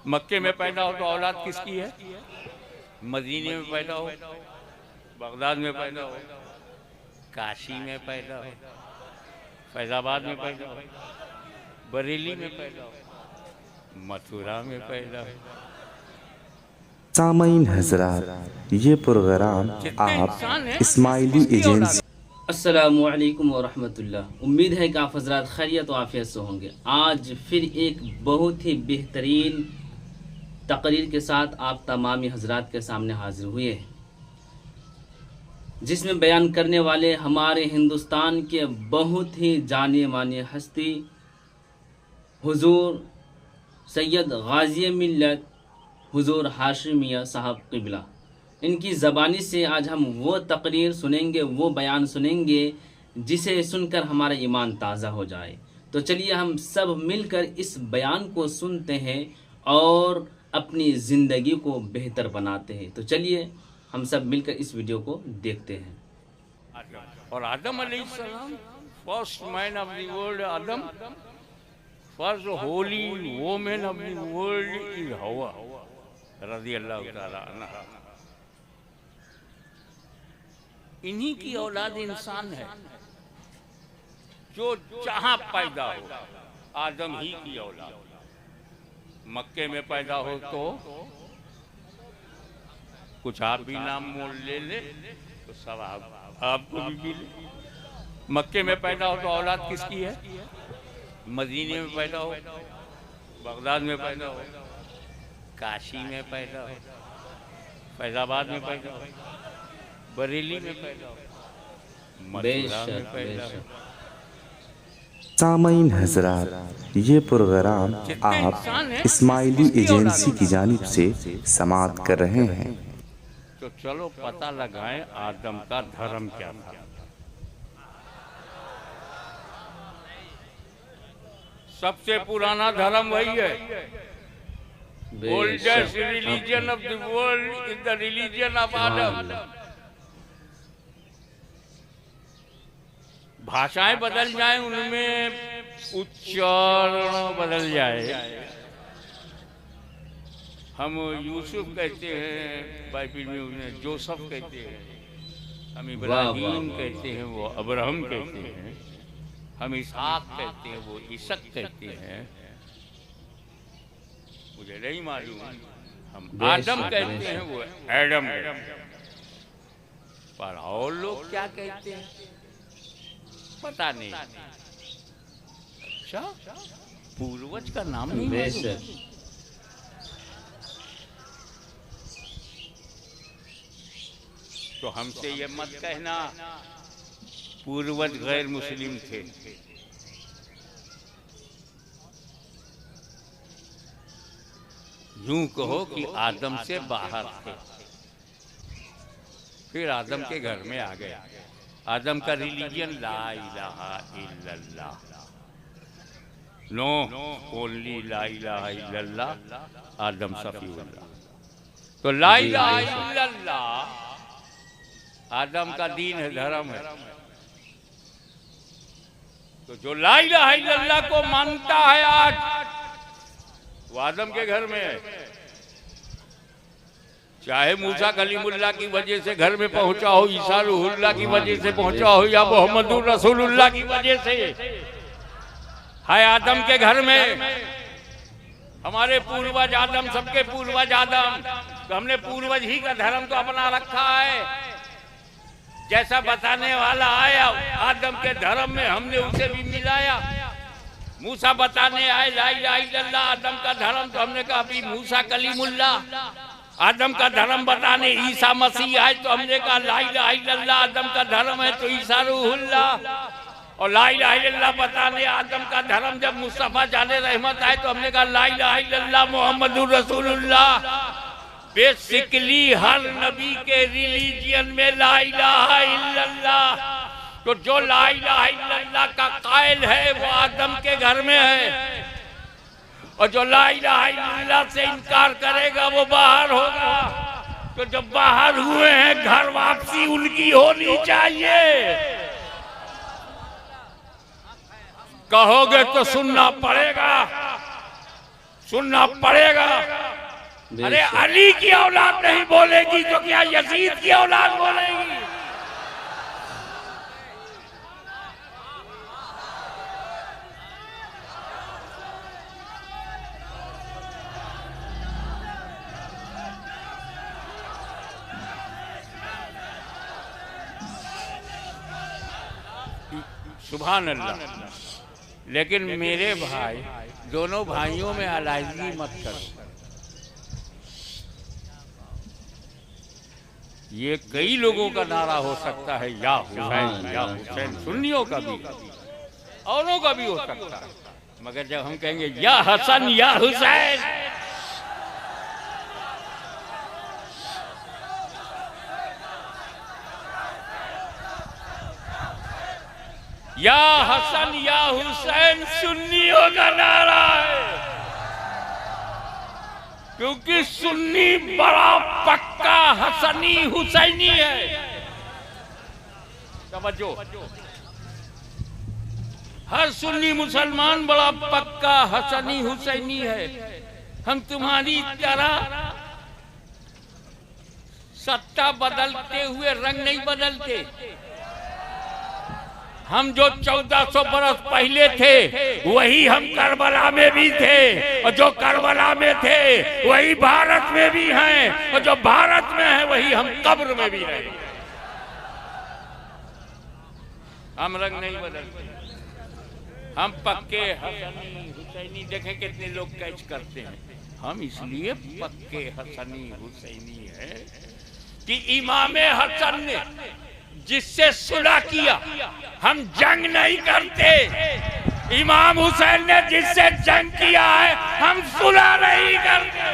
मक्के में पैदा हो तो औलाद किसकी है? मदीने में पैदा हो, बगदाद में पैदा हो, काशी में पैदा हो, फैजाबाद में पैदा हो, बरेली में पैदा हो, मथुरा में पैदा हो। सामईन हजरात, ये प्रोग्राम आप इस्माइली एजेंसी। अस्सलामुअलैकुम वरहमतुल्लाह। उम्मीद है कि आप हजरात खैरियत और आफियत से होंगे। आज फिर एक बहुत ही बेहतरीन तकरीर के साथ आप तमामी हजरात के सामने हाजिर हुए हैं, जिसमें बयान करने वाले हमारे हिंदुस्तान के बहुत ही जाने माने हस्ती हुजूर सैयद गाजी मिल्लत हुजूर हाशिम मियां साहब क़िबला। इनकी ज़बानी से आज हम वो तकरीर सुनेंगे, वो बयान सुनेंगे जिसे सुनकर हमारा ईमान ताज़ा हो जाए। तो चलिए हम सब मिलकर इस बयान को सुनते हैं और अपनी ज़िंदगी को बेहतर बनाते हैं। तो चलिए हम सब मिलकर इस वीडियो को देखते हैं। और आदम अलैहिस्सलाम, first man of the world Adam, first Holi women of the world is हवा रज़ियल्लाहु ताला अन्हा। इन्हीं की औलाद इंसान है, जो जहां पैदा हो आदम ही की औलाद। मक्के में पैदा हो तो कुछ आप भी नाम मोल ले तो सब आपको भी मिले। मक्के में पैदा हो तो औलाद किसकी है? मदीने में पैदा हो, बगदाद में पैदा हो, काशी में पैदा हो, फैजाबाद में पैदा हो, बरेली में पैदा हो, मथुरा में पैदा हो। सामईन हजरात, ये प्रोग्राम आप इस्माइली एजेंसी की जानिब से समाअत कर रहे हैं। तो चलो पता लगाएं आदम का धर्म क्या था। सबसे पुराना धर्म वही है। Oldest religion of the world is the religion of Adam. भाषाएं बदल जाएं, उनमें उच्चारण बदल जाए। हम यूसुफ कहते हैं, बाइबिल में उन्हें जोसेफ कहते हैं। हम इब्राहिम कहते हैं, वो अब्राहम कहते हैं। हम इसहाक कहते हैं, वो इसक कहते हैं। मुझे नहीं मालूम। हम आदम कहते हैं, वो एडम कहते हैं। पर और लोग क्या कहते हैं पता नहीं। अच्छा, पूर्वज का नाम नहीं मालूम। तो हमसे ये मत कहना पूर्वज गैर मुस्लिम थे। यूं कहो कि आदम से बाहर थे, फिर आदम के घर में आ गए। आदम का रिलीजन ला इलाहा इल्लल्लाह, नो ओनली ला इलाहा इल्लल्लाह आदम सफीउल्लाह। तो ला इलाहा इल्लल्लाह आदम का दीन है, धर्म है। तो जो ला इलाहा इल्लल्लाह को मानता है आज, वो आदम के घर में है। चाहे मूसा कलीमुल्लाह की वजह से घर में पहुंचा हो, ईसा रूहुल्लाह की वजह से पहुंचा हो, या मोहम्मदुर रसूलुल्लाह की वजह से है आदम के घर में। हमारे पूर्वज आदम, सबके पूर्वज आदम। तो हमने पूर्वज ही का धर्म तो अपना रखा है। जैसा बताने वाला आया आदम के धर्म में, हमने उसे भी मिलाया। मूसा बताने आए ला इलाहा इल्लल्लाह आदम का धर्म, तो हमने कहा अभी मूसा कलीमुल्लाह। आदम का धर्म बताने ईसा मसीह आए, तो हमने कहा ला इलाहा इल्लल्लाह आदम का धर्म है, तो ईसा रूहुल्लाह। और ला इलाहा इल्लल्लाह बताने आदम का धर्म जब मुस्तफा जाने रहमत आए, तो हमने कहा ला इलाहा इल्लल्लाह मोहम्मदुर रसूलुल्लाह। बेसिकली हर नबी के रिलीजियन में ला इलाहा इल्लल्लाह। तो जो ला इलाहा इल्लल्लाह का कायल है वो आदम के घर में है, और जो ला इलाहा इल्लल्लाह से इनकार करेगा वो बाहर होगा। तो जब बाहर हुए हैं, घर वापसी उनकी होनी चाहिए। कहोगे तो सुनना पड़ेगा, सुनना पड़ेगा। अरे अली की औलाद नहीं बोलेगी तो क्या यजीद की औलाद बोलेगी? सुभान अल्लाह। लेकिन मेरे भाई, दोनों भाइयों में अलहदगी मत करो। ये कई लोगों का नारा हो सकता है, या हुसैन या हुसैन, सुन्नियों का भी, औरों का भी हो सकता है, मगर जब हम कहेंगे या हसन या हुसैन, या हसन या हुसैन सुन्नियों का नारा है, क्योंकि सुन्नी बड़ा पक्का हसनी हुसैनी है। समझो, हर सुन्नी मुसलमान बड़ा पक्का हसनी हुसैनी है। हम तुम्हारी तरह सत्ता बदलते हुए रंग नहीं बदलते। हम जो 1400 बरस पहले थे वही हम करबला में भी थे, और जो करबला में थे वही भारत में भी हैं, और जो भारत में है वही हम कब्र में भी हैं। हम रंग नहीं बदलते, हम पक्के हसनी हुसैनी। देखें कितने लोग कैच करते हैं। हम इसलिए पक्के हसनी हुसैनी है कि इमाम हसन ने जिससे सुलह किया, हम जंग नहीं करते। इमाम हुसैन ने जिससे जंग किया है, हम सुलह नहीं करते।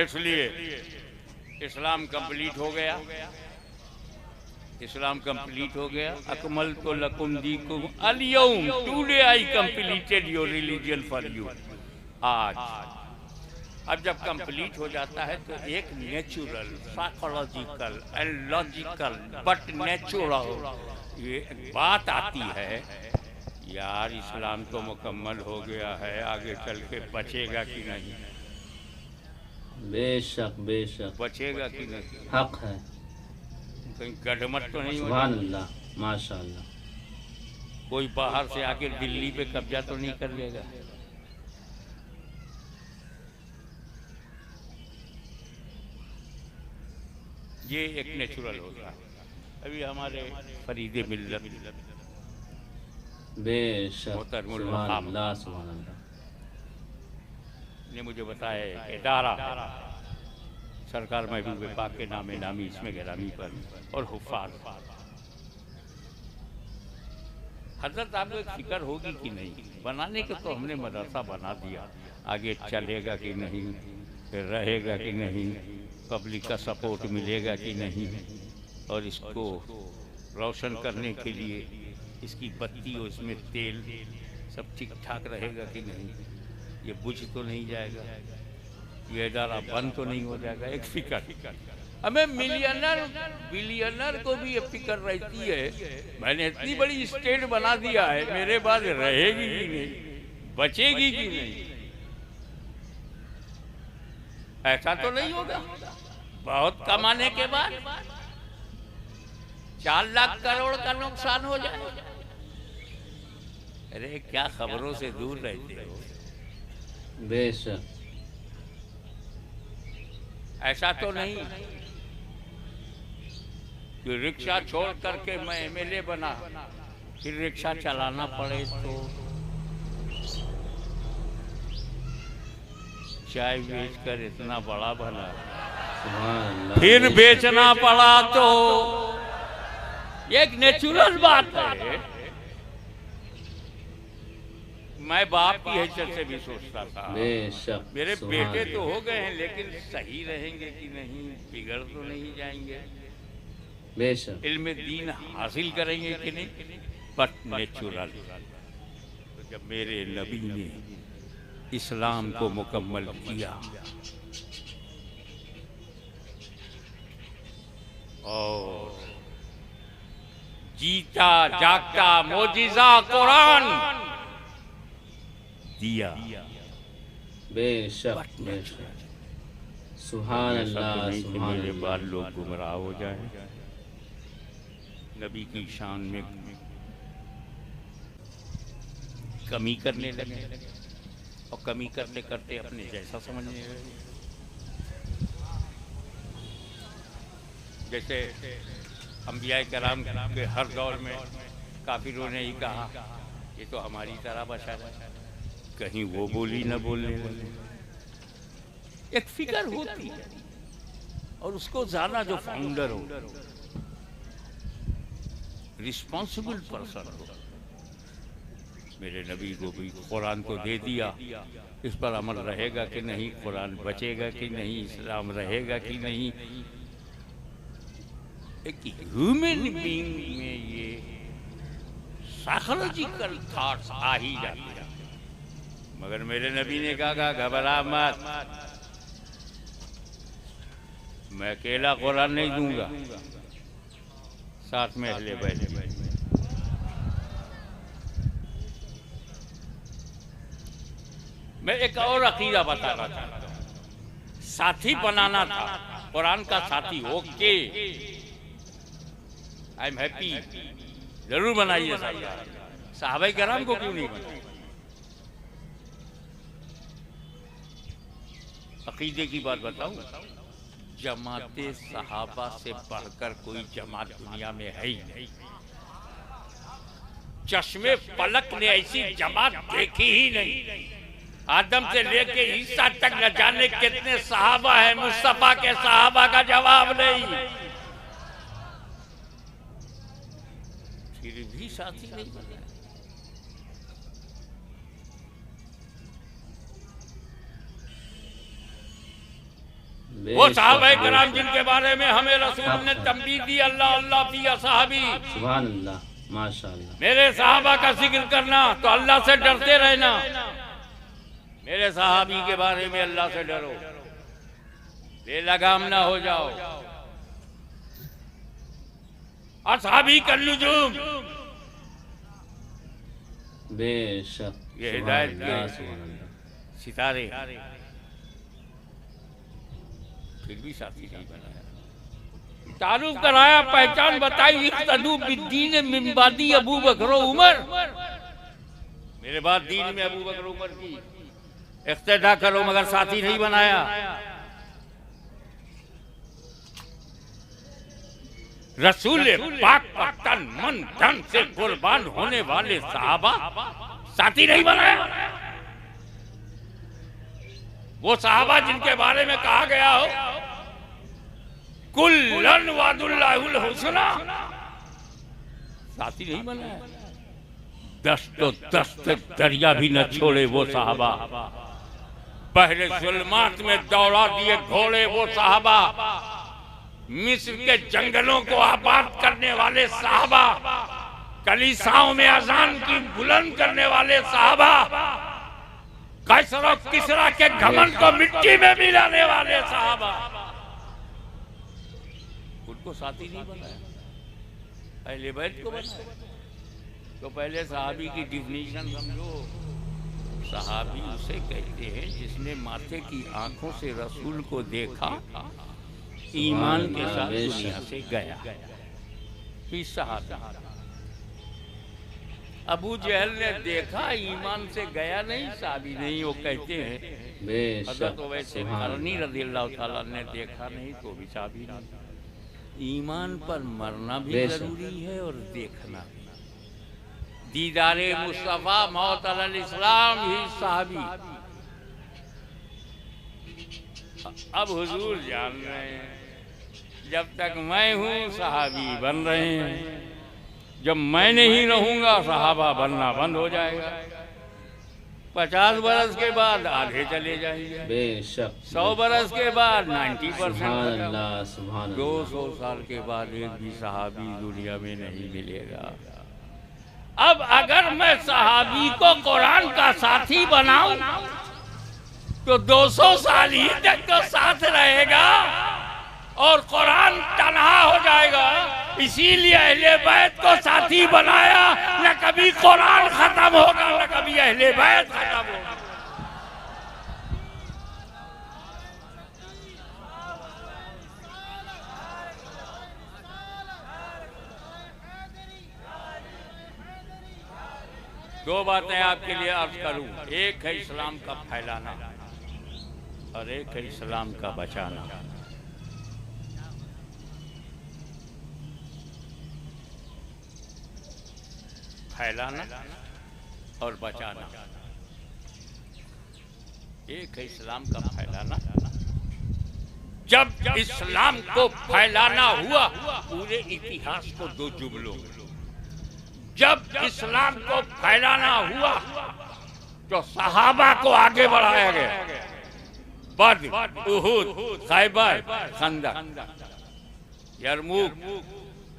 इसलिए इस्लाम कंप्लीट हो गया, इस्लाम कंप्लीट हो गया। अकमल तो लकुम दीकुम अल-यौम, today I completed your religion for you. आज अब जब कंप्लीट हो जाता है तो एक natural, psychological and logical but natural ये बात आती है, यार इस्लाम तो मुकम्मल हो गया है, आगे चल के बचेगा कि नहीं? बेशक बेशक बचेगा कि नहीं? हक है। कहीं गड़मट तो नहीं सुभान अल्लाह, माशाअल्लाह। कोई बाहर से आके दिल्ली पे कब्जा तो नहीं कर लेगा? ये एक नेचुरल होता है। अभी हमारे फरीदे मिल्लत बेशक, मोहतरमुल सुभान वहाब अल्लाह, सुभान अल्लाह ने मुझे बताया कि दारा सरकार महबूब पाक के नामे नामी इसमें गिरामी पर और हुफ़ाज़, हजरत आपको एक फिक्र होगी कि नहीं? बनाने के तो हमने मदरसा बना दिया, आगे चलेगा कि नहीं, रहेगा कि नहीं, पब्लिक का सपोर्ट मिलेगा कि नहीं, और इसको रोशन करने के लिए इसकी बत्ती और इसमें तेल सब ठीक ठाक रहेगा कि नहीं, ये बुझ तो नहीं जाएगा, ये इदारा बंद तो नहीं हो जाएगा। एक फिक्र हमें मिलियनर बिलियनर को भी ये फिक्र रहती है, मैंने इतनी बड़ी स्टेट बना दिया है, मेरे बाद रहेगी कि नहीं, बचेगी कि नहीं। ऐसा तो नहीं होगा बहुत कमाने के बाद 4 लाख करोड़ का नुकसान हो जाए। अरे क्या खबरों से दूर रहते हो? बेशक ऐसा तो नहीं कि रिक्शा छोड़ करके मैं एमएलए बना, फिर रिक्शा चलाना पड़े तो चाय बेचकर इतना बड़ा भला, फिर बेचना पड़ा तो एक नेचुरल बात है। मैं बाप की हैसियत से भी सोचता था, मेरे बेटे तो हो गए हैं लेकिन सही रहेंगे कि नहीं, बिगड़ तो नहीं जाएंगे, इल्म दीन हासिल करेंगे कि नहीं, बट नेचुरल। तो जब मेरे नबी ने इस्लाम को मुकम्मल किया और जीता जागता मोजिजा कुरान दिया। बेशक बेशक, सुभान अल्लाह सुभान मेरे अल्लाह। बाद लोग गुमराह हो जाए, नबी की शान में कमी करने लगे और कमी करते करते अपने जैसा समझने लगे। जैसे अंबिया कराम के हर दौर में काफिरों ने ही कहा ये तो हमारी तरह बशर है, कहीं वो बोली न बोलने लगे। एक फिक्र होती है और उसको जाना जो फाउंडर हो, रिस्पॉन्सिबल पर्सन हो। मेरे नबी को भी कुरान को दे दिया, इस पर अमल रहेगा कि नहीं, कुरान बचेगा कि नहीं, इस्लाम रहेगा कि नहीं। एक ह्यूमन बीइंग में ये साइकोलॉजिकल थॉट्स आ ही जाते हैं। मगर मेरे नबी ने कहा घबरा मत, मैं अकेला कुरान नहीं दूंगा, साथ में अहले बैत बैठ। मैं एक और अकीदा बताना चाहता हूँ, साथी बनाना था, कुरान का साथी। ओके, आई एम हैप्पी, जरूर बनाइए। साहबा कराम को क्यों नहीं बनाया? अकीदे की बात बताऊं, जमाते सहाबा से बढ़कर कोई जमात दुनिया में है ही नहीं। चश्मे पलक ने ऐसी जमात देखी ही नहीं। आदम से लेके ईसा तक न जाने कितने सहाबा हैं, मुस्तफा के सहाबा का जवाब नहीं। फिर भी साथी नहीं बने। वो सहाबा कराम जिनके बारे में हमें रसूल ने तंबीह दी, अल्लाह अल्लाह फी असहाबी, सुभान अल्लाह, माशाअल्लाह। मेरे सहाबा का जिक्र करना तो अल्लाह से डरते रहना। मेरे सहाबी के बारे में अल्लाह से डरो, बेलगाम ना हो जाओ। असहाबी का नुजूम, बेशक, ये सुभान हिदायत अल्लाह, के सुभान अल्लाह। सितारे, फिर भी साथी नहीं बनाया। तारुफ कराया, पहचान बताई, इक्तदू बिद्दीन मिन बादी अबू बकर उमर। मेरे बाद दीन में अबू बकर उमर की इक्तदा करो, मगर साथी नहीं बनाया। रसूल पाक पर तन मन धन से कुर्बान होने वाले सहाबा साथी नहीं बनाया। वो सहाबा जिनके बारे में कहा गया हो कुल्लन वादुल्लाहुल हुस्ना, साथी नहीं बनाया। 10 तो 10 दरिया भी न छोड़े वो सहाबा, पहले जुल्मात में दौड़ा दिए घोड़े वो सहाबा, मिस्र के जंगलों को आबाद करने वाले सहाबा, कलीसाओं में अजान की बुलंद करने वाले सहाबा, कैसर और किसरा के घमंड को मिट्टी में मिलाने वाले सहाबा, उनको साथी नहीं बनाया, अहले बैत को बनाया। तो पहले सहाबी की डिफिनीशन समझो। सहाबी उसे कहते हैं जिसने माथे की आंखों से रसूल को देखा, ईमान के साथ दुनिया से गया, फिर सहाबा। अबू जहल ने देखा, ईमान से गया नहीं, सहाबी नहीं। वो कहते हैं हज़रत वैसे करनी रज़ियल्लाहु ताला ने देखा नहीं तो भी सहाबी नहीं। ईमान पर मरना भी जरूरी है और देखना भी। दीदारे मुस्तफा मौत अलल इस्लाम ही सहाबी। अब हुजूर जान रहे हैं, जब तक मैं हूँ सहाबी बन रहे हैं, जब मैं नहीं रहूंगा सहाबा बनना बंद हो जाएगा। 50 बरस के बाद आधे चले जाएंगे, बेशक 100 बरस के बाद 90%, सुभान अल्लाह, सुभान अल्लाह। 200 साल के बाद एक भी सहाबी दुनिया में नहीं मिलेगा। अब अगर मैं सहाबी को कुरान का साथी बनाऊं तो 200 साल ही तक तो साथ रहेगा और कुरान तन्हा हो जाएगा। इसीलिए अहले बैत को साथी बनाया, न कभी कुरान खत्म होगा न कभी अहले बैत खत्म होगा। दो बातें आपके लिए अर्ज करूं, एक है इस्लाम का फैलाना और एक है इस्लाम का बचाना। फैलाना और बचाना, एक है इस्लाम का फैलाना। जब इस्लाम को फैलाना हुआ पूरे इतिहास को दो जुमलों, जब इस्लाम को फैलाना हुआ तो सहाबा को आगे बढ़ाया गया। बद्र, उहुद, खैबर, खंदक, यरमुक।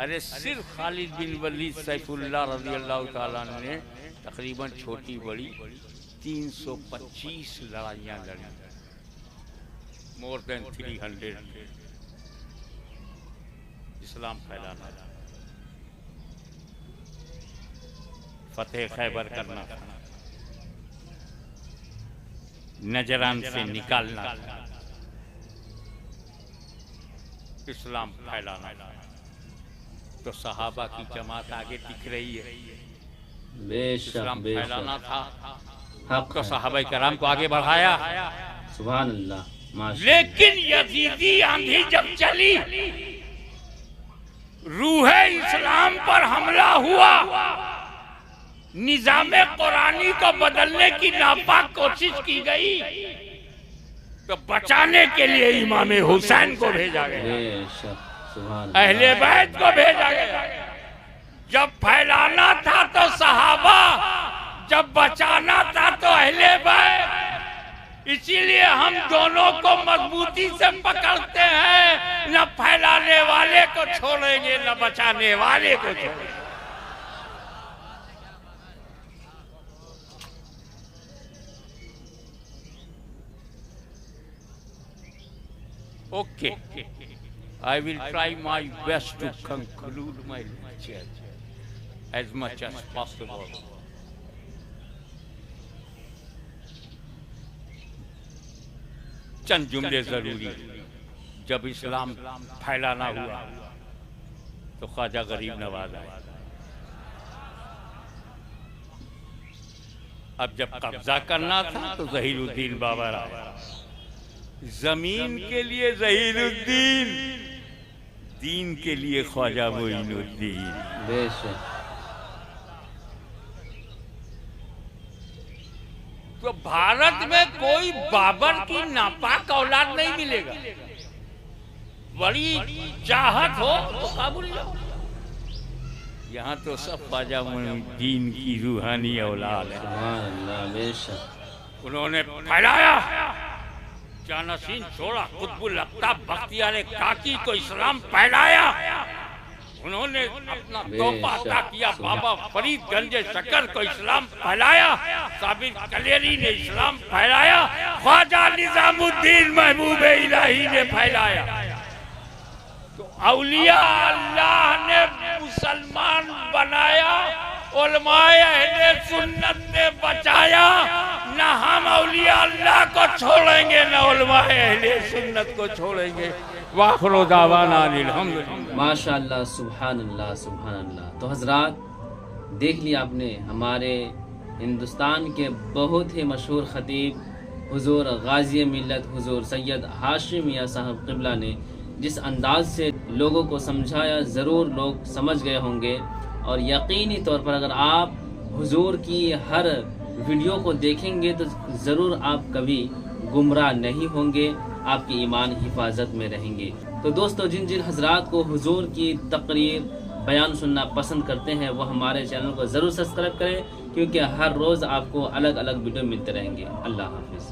अरे सिर्फ खालिद बिन वलीद सैफुल्लाह रज़ियल्लाहु ताला ने तकरीबन छोटी बड़ी 325 लड़ाइयां लड़ी, मोर देन 300। इस्लाम फैलाना, फतेह खैबर करना, नजरान से निकालना, इस्लाम फैलाना। तो सहाबा की जमात आगे दिख रही है। इस्लाम फैलाना था तो सहाबा कराम को आगे बढ़ाया। सुभान अल्लाह, माशाअल्लाह। लेकिन यजीदी आंधी जब चली, रूहे इस्लाम पर हमला हुआ, निजामे कुरानी को बदलने की नापाक कोशिश की गई, तो बचाने के लिए इमाम हुसैन को भेजा गया, अहले बैत को भेजा गया। जब फैलाना था तो सहाबा, जब बचाना था तो अहले बैत। इसीलिए हम दोनों को मजबूती से पकड़ते हैं, न फैलाने वाले को छोड़ेंगे न बचाने वाले को छोड़ेंगे। Okay, I will try my best to conclude my lecture as much as possible. चंद जुमले जरूरी। जब इस्लाम फैलाना हुआ तो ख्वाजा गरीब नवाज आए। अब जब कब्जा करना था तो ज़हीरुद्दीन बाबर आया। जमीन के लिए ज़हीरुद्दीन, दीन के लिए ख्वाजा मोइनुद्दीन। बेशक। तो भारत में कोई बाबर की नापाक औलाद नहीं मिलेगा। बड़ी चाहत हो तो काबुल जाओ। यहाँ तो सब ख्वाजा मोइनुद्दीन की रूहानी औलाद है। सुभान अल्लाह, बेशक। उन्होंने फैलाया, जानशीन छोड़ा, कुतुबुल अख्ताब बख्तियार काकी को इस्लाम फैलाया। उन्होंने अपना तोहफा अता किया, बाबा फरीदगंज शकर को इस्लाम फैलाया। साबिर कलेरी ने इस्लाम फैलाया। ख्वाजा निजामुद्दीन महबूब इलाही ने फैलाया। तो औलिया अल्लाह ने मुसलमान बनाया, उलमाए अहले सुन्नत ने बचाया। न हम औलिया अल्लाह को छोड़ेंगे न उलमाए अहले सुन्नत को छोड़ेंगे। वाखिरु दावाना अल्हम्दुलिल्लाह। माशाअल्लाह, सुभान अल्लाह, सुभान अल्लाह। तो हजरात, देख लिया आपने, हमारे हिंदुस्तान के बहुत ही मशहूर ख़तीब हुजूर गाज़ी मिल्लत हुजूर सैयद हाशिम मियाँ साहब क़िबला ने जिस अंदाज से लोगों को समझाया, ज़रूर लोग समझ गए होंगे। और यकीनी तौर पर अगर आप हुजूर की हर वीडियो को देखेंगे तो ज़रूर आप कभी गुमराह नहीं होंगे, आपकी ईमान हिफाजत में रहेंगे। तो दोस्तों, जिन जिन हजरात को हुजूर की तकरीर बयान सुनना पसंद करते हैं वो हमारे चैनल को ज़रूर सब्सक्राइब करें, क्योंकि हर रोज़ आपको अलग अलग वीडियो मिलते रहेंगे। अल्लाह हाफिज़।